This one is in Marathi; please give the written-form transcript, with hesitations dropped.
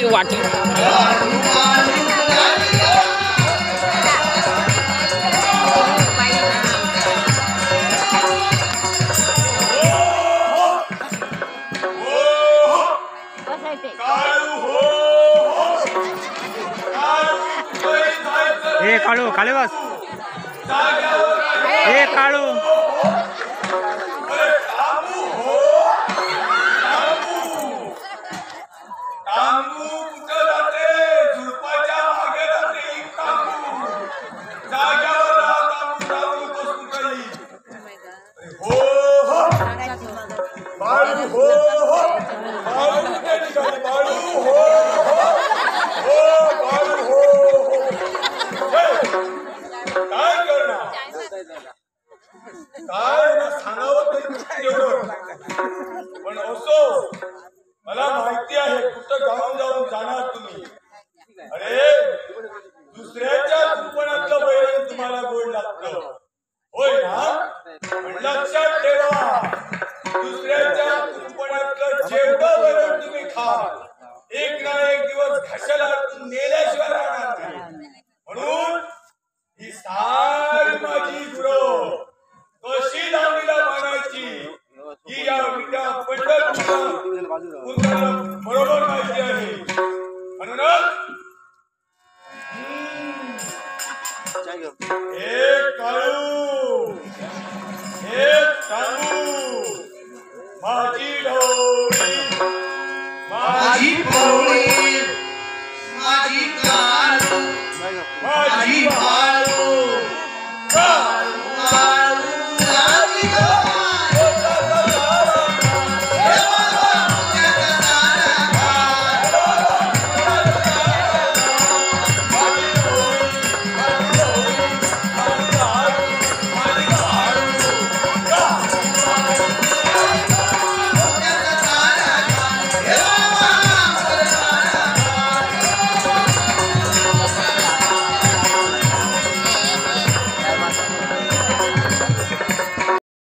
वाटी वाटी ए काळू खाली बस ए काळू पण असो मला माहिती आहे कुठं गाऊन जाऊन जाणार तुम्ही. अरे दुसऱ्याच्या कुंपणातलं वैरण तुम्हाला गोड लागतं होय ना. पण लक्षात ठेवा दुसऱ्याच्या कुंपणातलं जेवढं वैरण तुम्ही खाल एक ना एक दिवस घशाला नेल्याशिवाय राहणार नाही. म्हणून ही सारी माझी गुरु कशी लावणीला मानायची ही या विटा पडलं बरोबर माहिती आहे. म्हणूनच एक काळू एक काळू माझी ढोळी माझी पोळी माझी